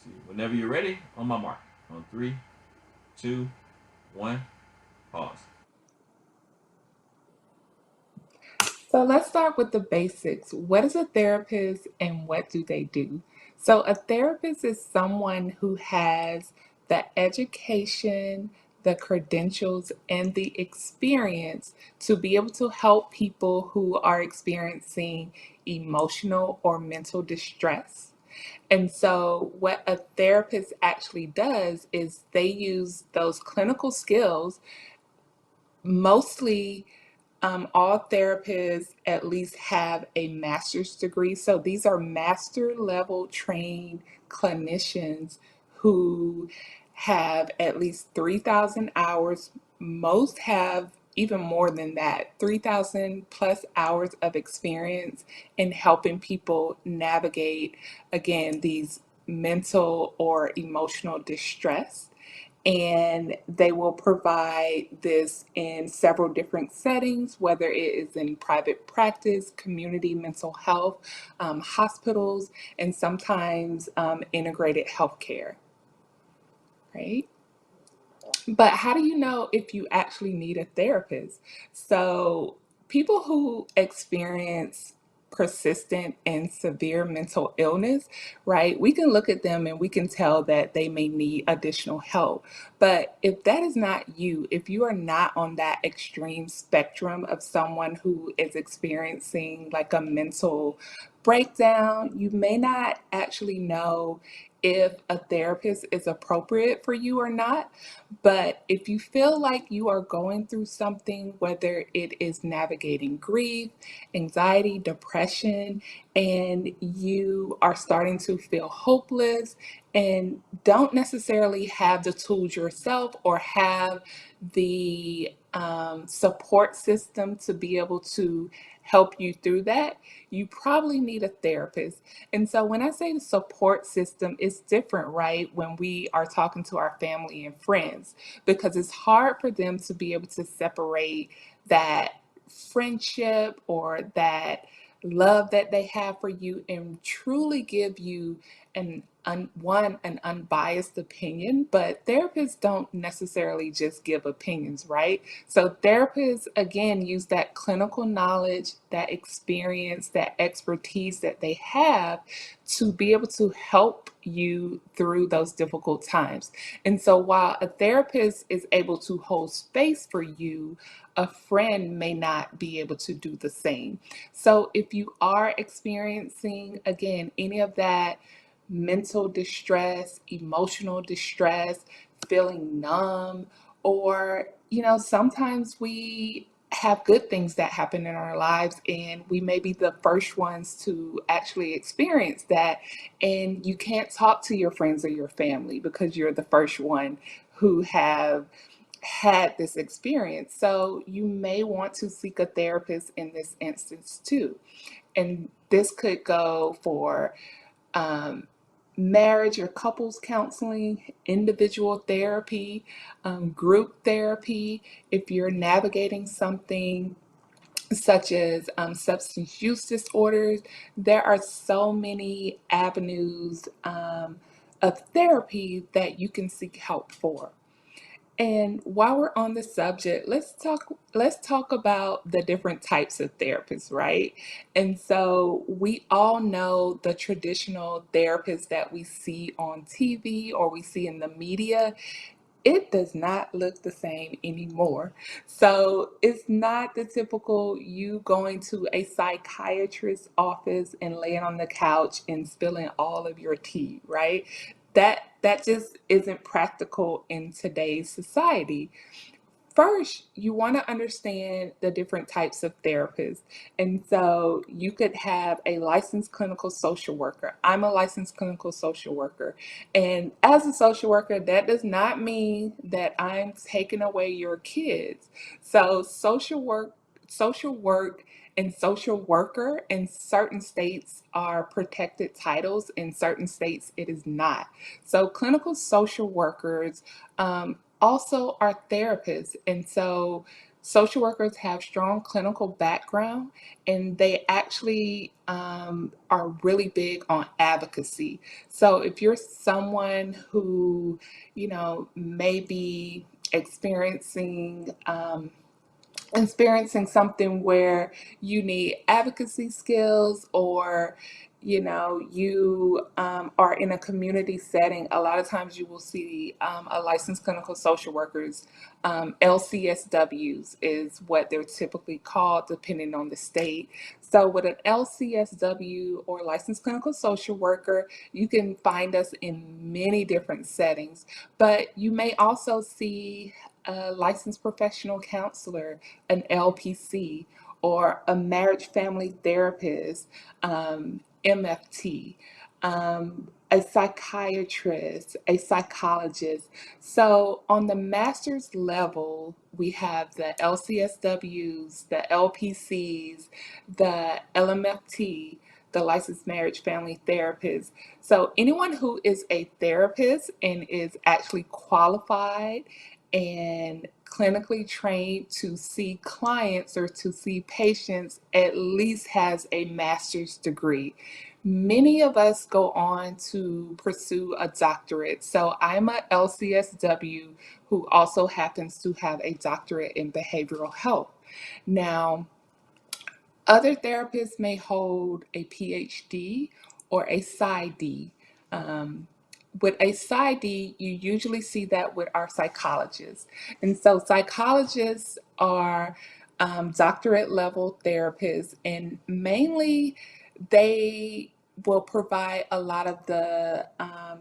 see. Whenever you're ready, on my mark. On three, two, one, pause. So let's start with the basics. What is a therapist and what do they do? So, a therapist is someone who has the education, the credentials, and the experience to be able to help people who are experiencing emotional or mental distress. And so, what a therapist actually does is they use those clinical skills mostly all therapists at least have a master's degree. So these are master level trained clinicians who have at least 3,000 hours. Most have even more than that, 3,000 plus hours of experience in helping people navigate, again, these mental or emotional distress, and they will provide this in several different settings, whether it is in private practice, community mental health, hospitals, and sometimes integrated healthcare, right? But how do you know if you actually need a therapist? So, people who experience persistent and severe mental illness, right? We can look at them and we can tell that they may need additional help. But if that is not you, if you are not on that extreme spectrum of someone who is experiencing like a mental breakdown, you may not actually know if a therapist is appropriate for you or not. But if you feel like you are going through something, whether it is navigating grief, anxiety, depression, and you are starting to feel hopeless and don't necessarily have the tools yourself or have the support system to be able to help you through that, you probably need a therapist. And so when I say the support system, it's different, right? When we are talking to our family and friends, because it's hard for them to be able to separate that friendship or that love that they have for you and truly give you an unbiased opinion. But therapists don't necessarily just give opinions, right? So therapists again use that clinical knowledge, that experience, that expertise that they have to be able to help you through those difficult times. And so while a therapist is able to hold space for you, a friend may not be able to do the same. So if you are experiencing, again, any of that mental distress, emotional distress, feeling numb, or, sometimes we have good things that happen in our lives and we may be the first ones to actually experience that, and you can't talk to your friends or your family because you're the first one who have had this experience. So you may want to seek a therapist in this instance too. And this could go for um, marriage or couples counseling, individual therapy, group therapy. If you're navigating something such as substance use disorders, there are so many avenues of therapy that you can seek help for. And while we're on the subject, let's talk about the different types of therapists, right? And so we all know the traditional therapists that we see on TV or we see in the media. It does not look the same anymore. So it's not the typical you going to a psychiatrist's office and laying on the couch and spilling all of your tea, right? That just isn't practical in today's society. First, you want to understand the different types of therapists. And so you could have a licensed clinical social worker. I'm a licensed clinical social worker. And as a social worker, that does not mean that I'm taking away your kids. So social work and social worker in certain states are protected titles, in certain states it is not. So clinical social workers also are therapists. And so social workers have strong clinical background, and they actually are really big on advocacy. So if you're someone who, may be experiencing something where you need advocacy skills, or you are in a community setting, a lot of times you will see a licensed clinical social workers. LCSWs is what they're typically called depending on the state. So with an LCSW, or licensed clinical social worker, you can find us in many different settings, but you may also see a licensed professional counselor, an LPC, or a marriage family therapist, MFT, a psychiatrist, a psychologist. So on the master's level, we have the LCSWs, the LPCs, the LMFT, the licensed marriage family therapist. So anyone who is a therapist and is actually qualified and clinically trained to see clients or to see patients at least has a master's degree. Many of us go on to pursue a doctorate. So I'm a LCSW who also happens to have a doctorate in behavioral health. Now, other therapists may hold a PhD or a PsyD. Um, with a PsyD, you usually see that with our psychologists. And so psychologists are doctorate level therapists, and mainly they will provide a lot of the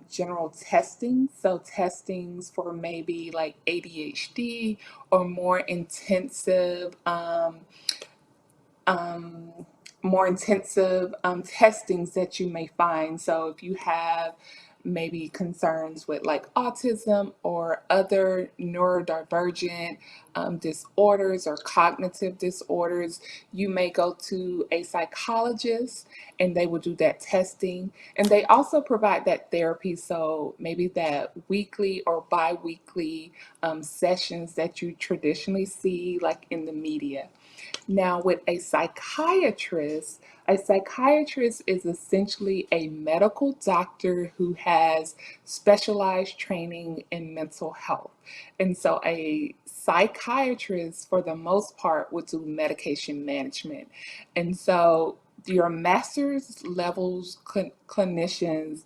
general testing. So testings for maybe like ADHD, or um, more intensive testings that you may find. So if you have maybe concerns with like autism or other neurodivergent disorders or cognitive disorders, you may go to a psychologist and they will do that testing. And they also provide that therapy. So maybe that weekly or bi-weekly sessions that you traditionally see like in the media. Now, with a psychiatrist is essentially a medical doctor who has specialized training in mental health. And so, a psychiatrist, for the most part, would do medication management. And so, your master's levels clinicians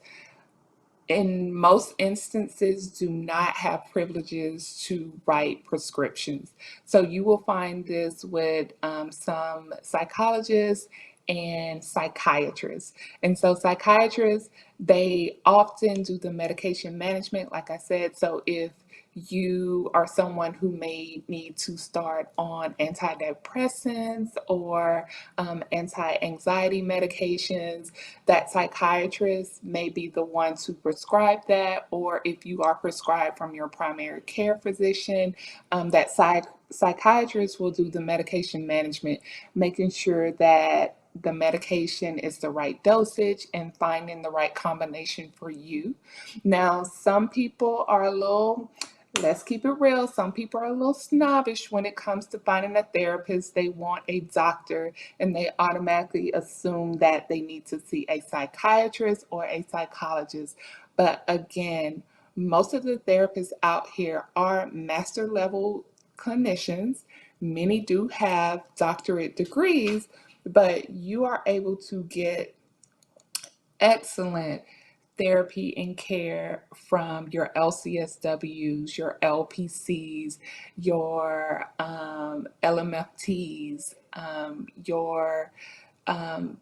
in most instances do not have privileges to write prescriptions. So you will find this with some psychologists and psychiatrists. And so psychiatrists, they often do the medication management, like I said. So if you are someone who may need to start on antidepressants or anti-anxiety medications, that psychiatrist may be the one to prescribe that, or if you are prescribed from your primary care physician, that psychiatrist will do the medication management, making sure that the medication is the right dosage and finding the right combination for you. Now, some people are a little, let's keep it real, some people are a little snobbish when it comes to finding a therapist. They want a doctor and they automatically assume that they need to see a psychiatrist or a psychologist. But again, most of the therapists out here are master level clinicians. Many do have doctorate degrees, but you are able to get excellent therapy and care from your LCSWs, your LPCs, your LMFTs, your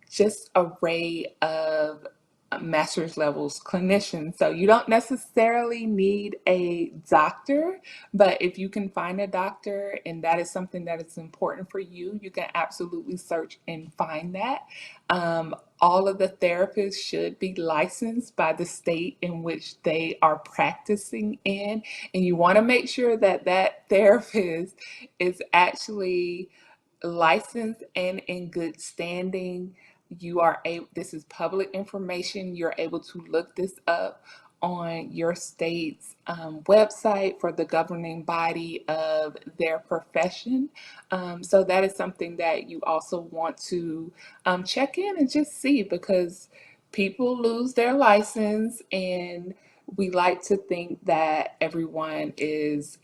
just array of master's levels clinicians. So you don't necessarily need a doctor, but if you can find a doctor and that is something that is important for you, you can absolutely search and find that. All of the therapists should be licensed by the state in which they are practicing in, and you want to make sure that that therapist is actually licensed and in good standing. You are able, this is public information. You're able to look this up on your state's website for the governing body of their profession. So that is something that you also want to check in and just see, because people lose their license, and we like to think that everyone is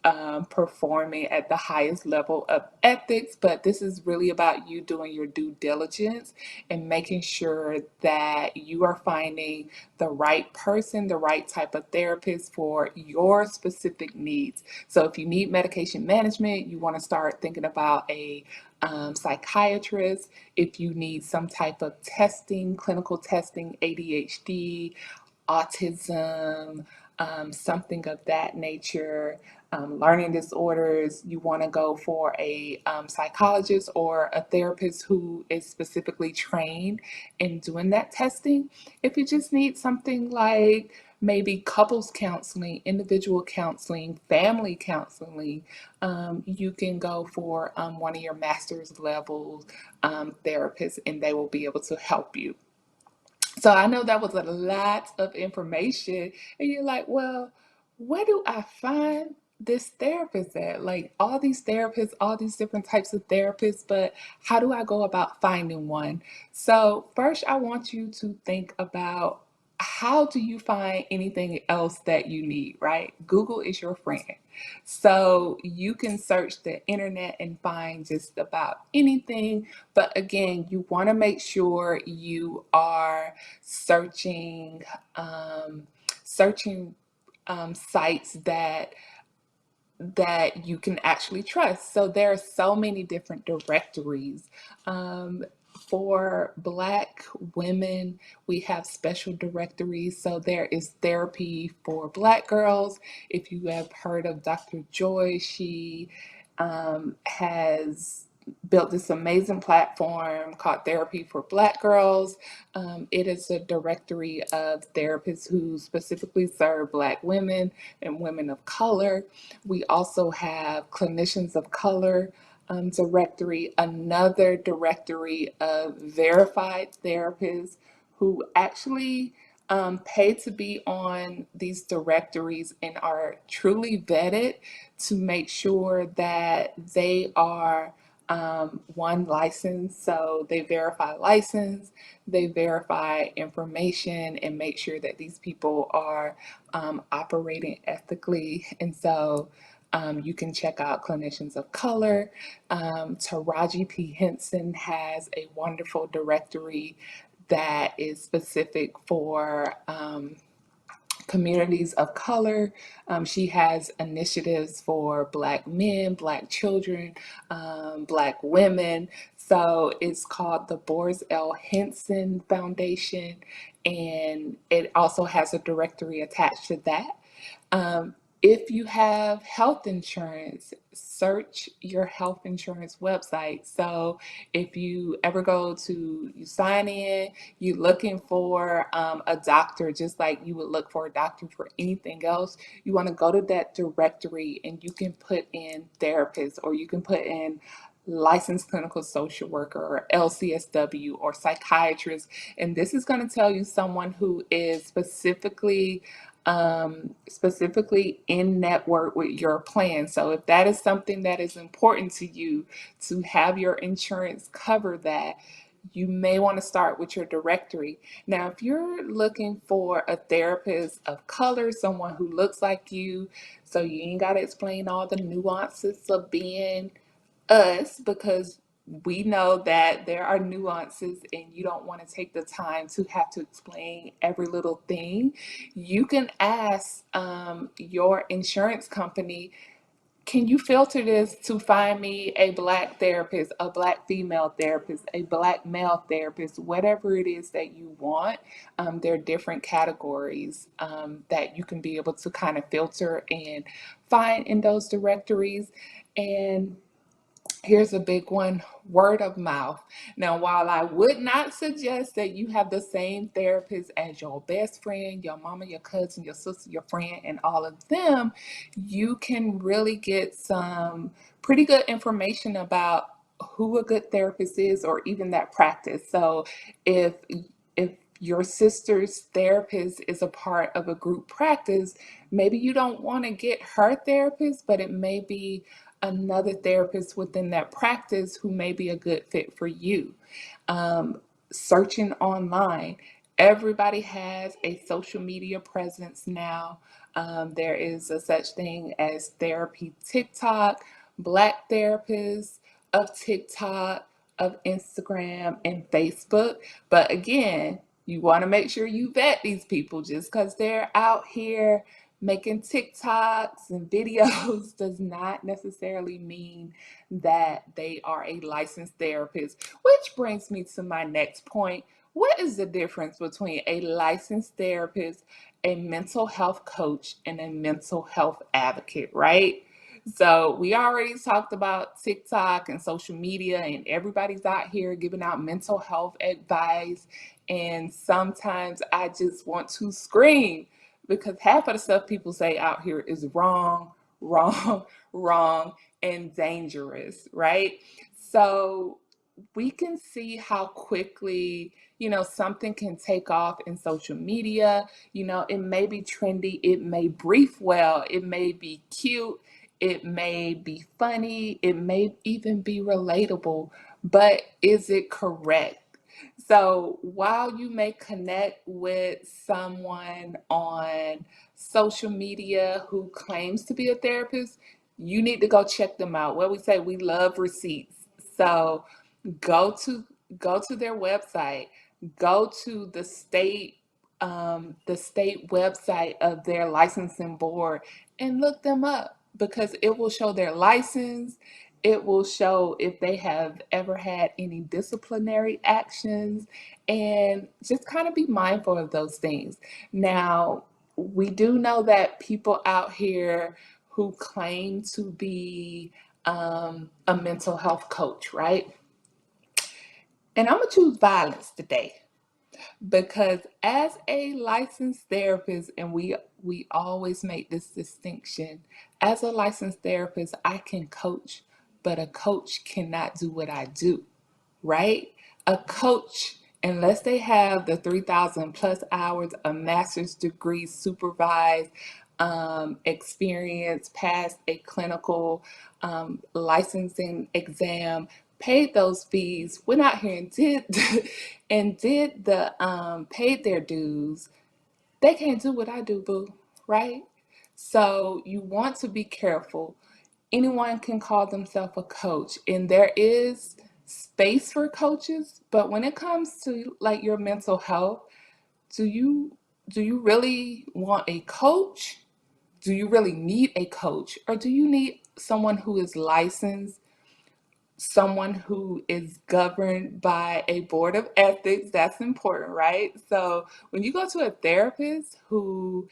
performing at the highest level of ethics, but this is really about you doing your due diligence and making sure that you are finding the right person, the right type of therapist for your specific needs. So if you need medication management, you want to start thinking about a psychiatrist. If you need some type of testing, clinical testing, ADHD, autism, something of that nature, learning disorders, you want to go for a psychologist or a therapist who is specifically trained in doing that testing. If you just need something like maybe couples counseling, individual counseling, family counseling, you can go for one of your master's level therapists, and they will be able to help you. So I know that was a lot of information, and you're like, well, where do I find this therapist at? Like all these therapists, all these different types of therapists, but how do I go about finding one? So, first, I want you to think about, how do you find anything else that you need, right? Google is your friend. So you can search the internet and find just about anything. But again, you want to make sure you are searching searching sites that you can actually trust. So there are so many different directories. Um, for Black women, we have special directories. So there is therapy for Black girls. If you have heard of Dr. Joy, she has built this amazing platform called Therapy for Black Girls. It is a directory of therapists who specifically serve Black women and women of color. We also have Clinicians of Color directory, another directory of verified therapists who actually pay to be on these directories and are truly vetted to make sure that they are one license. So they verify license, they verify information, and make sure that these people are operating ethically. And so you can check out Clinicians of Color. Taraji P. Henson has a wonderful directory that is specific for communities of color. She has initiatives for Black men, Black children, Black women. So it's called the Boris L. Henson Foundation, and it also has a directory attached to that. Um, if you have health insurance, search your health insurance website. So if you ever go to, you sign in, you're looking for a doctor, just like you would look for a doctor for anything else, you want to go to that directory and you can put in therapist, or you can put in licensed clinical social worker, or LCSW, or psychiatrist. And this is going to tell you someone who is specifically in network with your plan. So if that is something that is important to you, to have your insurance cover that, you may want to start with your directory. Now, if you're looking for a therapist of color, someone who looks like you, so you ain't got to explain all the nuances of being us, because we know that there are nuances and you don't want to take the time to have to explain every little thing. You can ask your insurance company, can you filter this to find me a Black therapist, a Black female therapist, a Black male therapist, whatever it is that you want. There are different categories that you can be able to kind of filter and find in those directories. And here's a big one, word of mouth. Now, while I would not suggest that you have the same therapist as your best friend, your mama, your cousin, your sister, your friend, and all of them, you can really get some pretty good information about who a good therapist is, or even that practice. So if if your sister's therapist is a part of a group practice, maybe you don't want to get her therapist, but it may be another therapist within that practice who may be a good fit for you. um, Searching online. Everybody has a social media presence now. There is a such thing as therapy TikTok, Black therapists of TikTok, of Instagram, and Facebook. But again, you want to make sure you vet these people. Just because they're out here making TikToks and videos does not necessarily mean that they are a licensed therapist. Which brings me to my next point. What is the difference between a licensed therapist, a mental health coach, and a mental health advocate, right? So, we already talked about TikTok and social media, and everybody's out here giving out mental health advice. And sometimes I just want to scream because half of the stuff people say out here is wrong, wrong, wrong, and dangerous, right? So, we can see how quickly, something can take off in social media. It may be trendy, it may brief well, it may be cute, it may be funny, it may even be relatable, but is it correct? So while you may connect with someone on social media who claims to be a therapist, you need to go check them out. What we say, we love receipts. So go to go to their website, go to the state website of their licensing board and look them up because it will show their license. It will show if they have ever had any disciplinary actions, and just kind of be mindful of those things. Now, we do know that people out here who claim to be a mental health coach, right? And I'm gonna choose violence today because as a licensed therapist, and we always make this distinction, as a licensed therapist, I can coach, but a coach cannot do what I do, right? A coach, unless they have the 3,000 plus hours, a master's degree, supervised experience, passed a clinical licensing exam, paid those fees, went out here and did and did the paid their dues, they can't do what I do, boo, right? So you want to be careful. Anyone can call themselves a coach, and there is space for coaches, but when it comes to like your mental health, do you do you really want a coach? Do you really need a coach, or do you need someone who is licensed, someone who is governed by a board of ethics? That's important, right? So when you go to a therapist who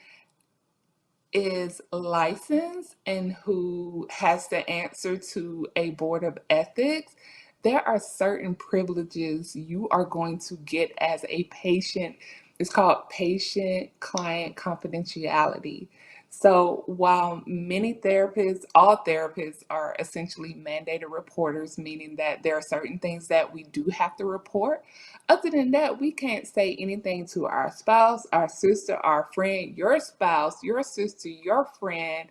is licensed and who has to answer to a board of ethics, there are certain privileges you are going to get as a patient. It's called patient client confidentiality. So while many therapists, all therapists are essentially mandated reporters, meaning that there are certain things that we do have to report. Other than that, we can't say anything to our spouse, our sister, our friend, your spouse, your sister, your friend,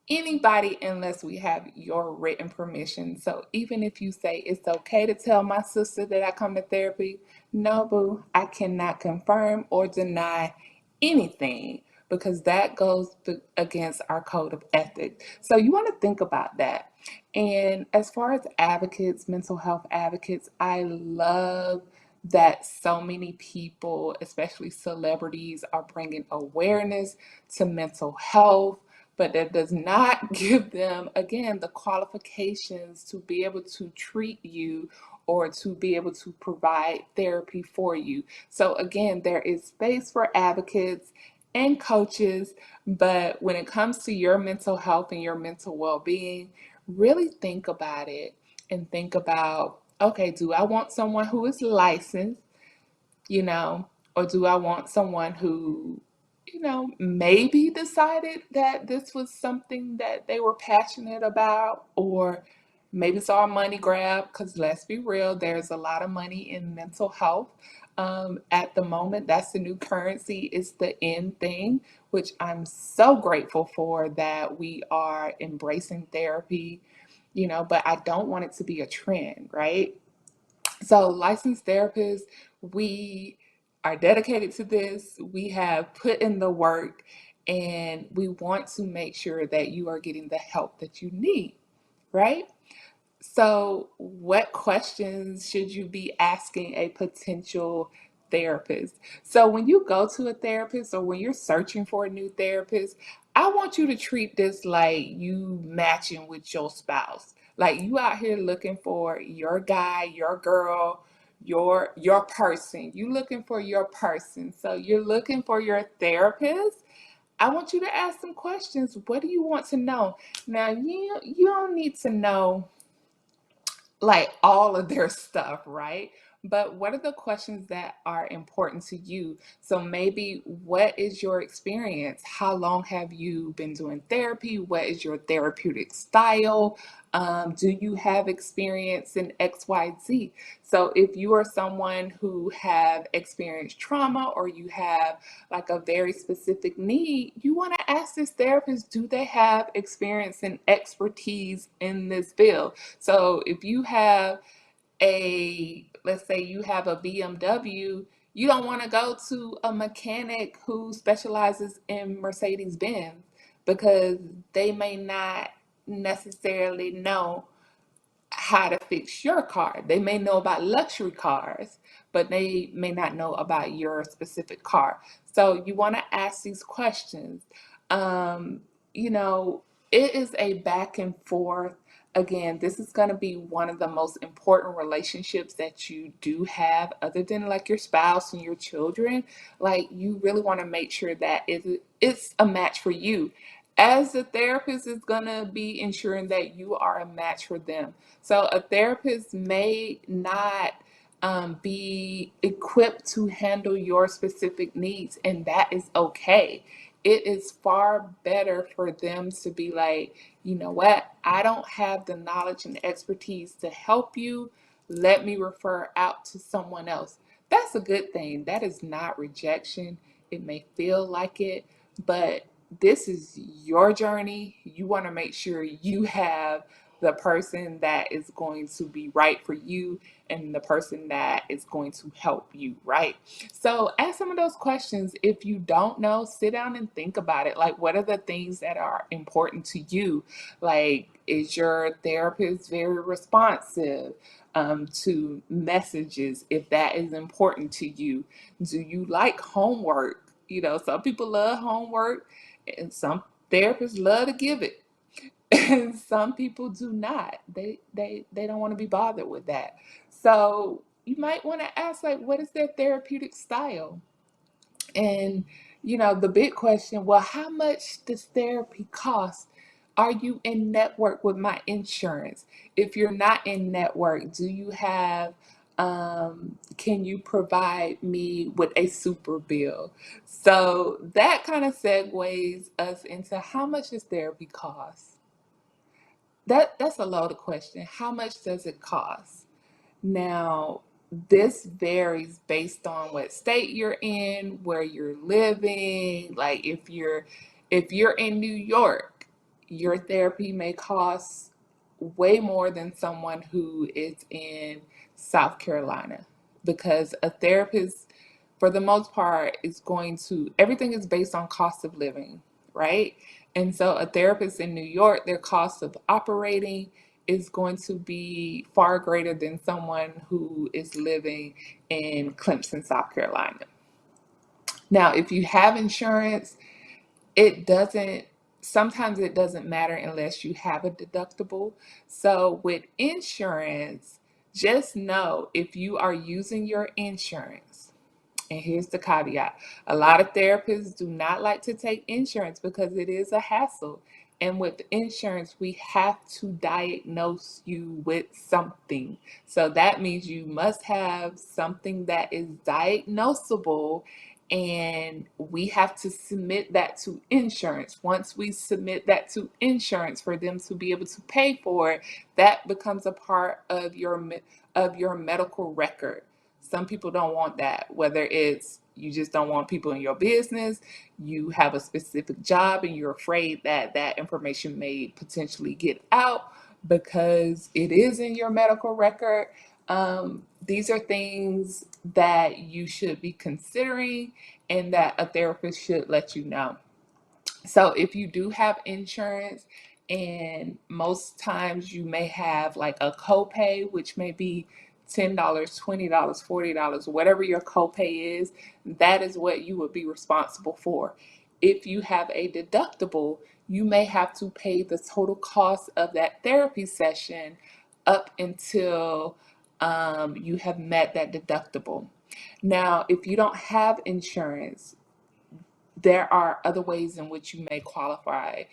anybody unless we have your written permission. So even if you say it's okay to tell my sister that I come to therapy, no, boo, I cannot confirm or deny anything because that goes against our code of ethics. So you want to think about that. And as far as advocates, mental health advocates, I love that so many people, especially celebrities, are bringing awareness to mental health, but that does not give them, again, the qualifications to be able to treat you or to be able to provide therapy for you. So, again, there is space for advocates and coaches, but when it comes to your mental health and your mental well being, really think about it and think about, okay, do I want someone who is licensed, you know, or do I want someone who, maybe decided that this was something that they were passionate about, or Maybe it's all money grab because let's be real, there's a lot of money in mental health. At the moment, that's the new currency, it's the end thing, which I'm so grateful for that we are embracing therapy, but I don't want it to be a trend, right? So, licensed therapists, we are dedicated to this. We have put in the work and we want to make sure that you are getting the help that you need, right? So, what questions should you be asking a potential therapist? So, when you go to a therapist or when you're searching for a new therapist, I want you to treat this like you matching with your spouse. Like you out here looking for your guy, your girl, your person. You looking for your person. So, you're looking for your therapist. I want you to ask some questions. What do you want to know? Now, you don't need to know like all of their stuff, right? But what are the questions that are important to you? So maybe what is your experience? How long have you been doing therapy? What is your therapeutic style? Do you have experience in XYZ? So if you are someone who have experienced trauma or you have like a very specific need, you want to ask this therapist, do they have experience and expertise in this field? So if you have let's say you have a BMW, you don't want to go to a mechanic who specializes in Mercedes Benz because they may not necessarily know how to fix your car. They may know about luxury cars, but they may not know about your specific car. So you want to ask these questions. Um, you know, it is a back and forth. Again, this is going to be one of the most important relationships that you do have, other than like your spouse and your children. Like, you really want to make sure that it's a match for you. As a therapist is going to be ensuring that you are a match for them. So a therapist may not be equipped to handle your specific needs, and that is okay. It is far better for them to be like, you know what, I don't have the knowledge and expertise to help you. Let me refer out to someone else. That's a good thing. That is not rejection. It may feel like it, but this is your journey. You want to make sure you have the person that is going to be right for you and the person that is going to help you, right? So ask some of those questions. If you don't know, sit down and think about it. Like, what are the things that are important to you? Like, is your therapist very responsive to messages if that is important to you? Do you like homework? Some people love homework and some therapists love to give it. And some people do not. They don't want to be bothered with that. So you might want to ask, like, what is their therapeutic style? And the big question, well, how much does therapy cost? Are you in network with my insurance? If you're not in network, do you have can you provide me with a super bill? So that kind of segues us into how much does therapy cost? That's a loaded question. How much does it cost? Now, this varies based on what state you're in, where you're living. Like if you're in New York, your therapy may cost way more than someone who is in South Carolina because a therapist for the most part is going to everything is based on cost of living, right? And so a therapist in New York, their cost of operating is going to be far greater than someone who is living in Clemson, South Carolina. Now, if you have insurance, it doesn't sometimes it doesn't matter unless you have a deductible. So with insurance, just know if you are using your insurance, and here's the caveat, a lot of therapists do not like to take insurance because it is a hassle. And with insurance, we have to diagnose you with something. So that means you must have something that is diagnosable and we have to submit that to insurance. Once we submit that to insurance for them to be able to pay for it, that becomes a part of your medical record. Some people don't want that, whether it's you just don't want people in your business, you have a specific job and you're afraid that that information may potentially get out because it is in your medical record. These are things that you should be considering and that a therapist should let you know. So if you do have insurance, and most times you may have like a copay, which may be $10, $20, $40, whatever your copay is, that is what you would be responsible for. If you have a deductible, you may have to pay the total cost of that therapy session up until you have met that deductible. Now, if you don't have insurance, there are other ways in which you may qualify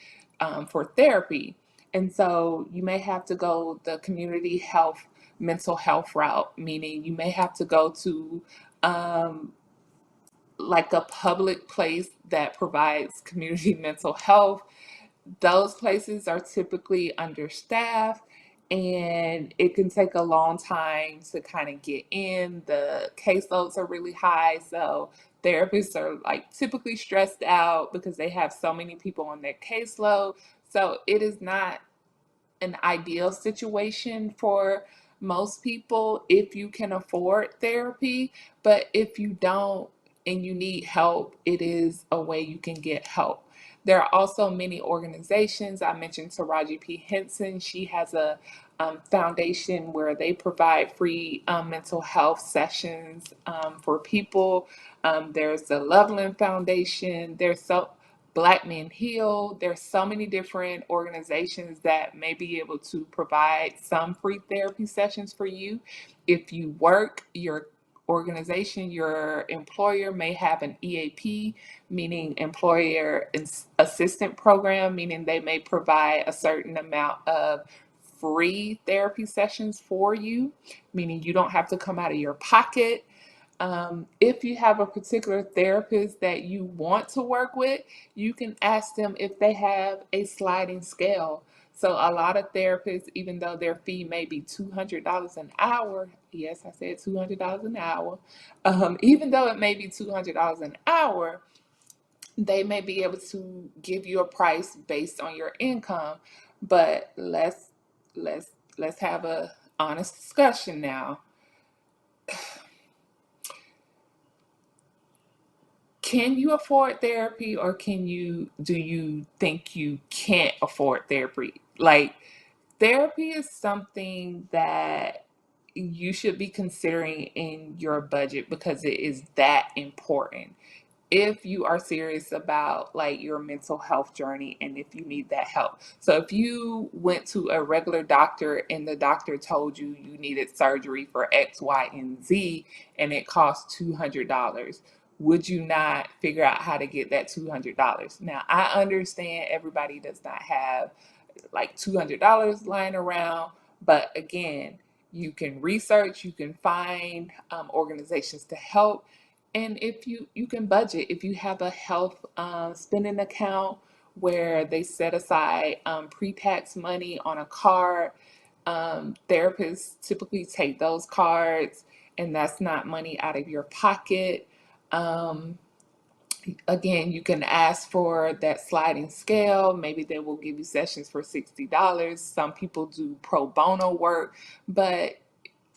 for therapy. And so you may have to go the community health, mental health route, meaning you may have to go to um, like a public place that provides community mental health. Those places are typically understaffed and it can take a long time to kind of get in. The caseloads are really high, so therapists are like typically stressed out because they have so many people on their caseload. So it is not an ideal situation for most people if you can afford therapy. But if you don't and you need help, it is a way you can get help. There are also many organizations. I mentioned Taraji P. Henson. She has a foundation where they provide free mental health sessions for people. There's the Loveland Foundation. Black Men Heal. There's so many different organizations that may be able to provide some free therapy sessions for you. If you work, your organization, your employer may have an EAP, meaning employer assistant program, meaning they may provide a certain amount of free therapy sessions for you, meaning you don't have to come out of your pocket. If you have a particular therapist that you want to work with, you can ask them if they have a sliding scale. So, a lot of therapists, even though their fee may be $200 an hour, yes, I said $200 an hour, even though it may be $200 an hour, they may be able to give you a price based on your income. But let's let's have a honest discussion now. Can you afford therapy, or do you think you can't afford therapy? Like, therapy is something that you should be considering in your budget because it is that important if you are serious about like your mental health journey and if you need that help. So if you went to a regular doctor and the doctor told you you needed surgery for X, Y, and Z and it cost $200, would you not figure out how to get that $200? Now, I understand everybody does not have like $200 lying around. But again, you can research, you can find organizations to help. And if you can budget, if you have a health spending account where they set aside pre-tax money on a card, therapists typically take those cards, and that's not money out of your pocket. Um, Again, you can ask for that sliding scale. Maybe they will give you sessions for $60. Some people do pro bono work, but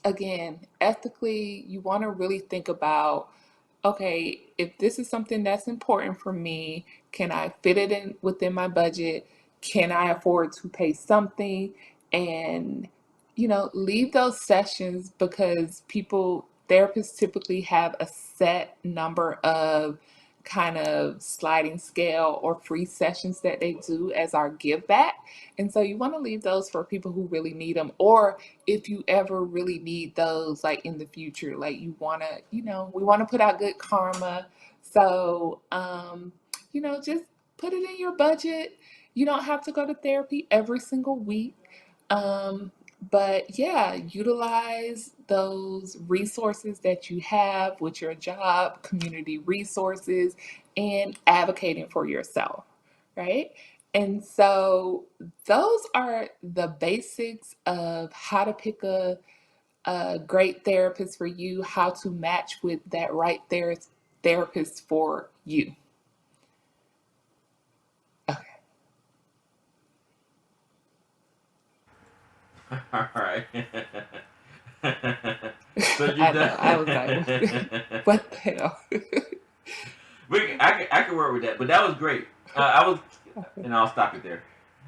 again, ethically, you want to really think about, okay, if this is something that's important for me, can I fit it in within my budget? Can I afford to pay something? And, leave those sessions because therapists typically have a set number of kind of sliding scale or free sessions that they do as our give back. And so you want to leave those for people who really need them, or if you ever really need those like in the future, like you want to, we want to put out good karma. So just put it in your budget. You don't have to go to therapy every single week. um But yeah, utilize those resources that you have with your job, community resources, and advocating for yourself, right? And so those are the basics of how to pick a great therapist for you, how to match with that right therapist for you. Okay. All right. So you I done. know. I was like, what the hell? I can work with that, but that was great. I was, and I'll stop it there.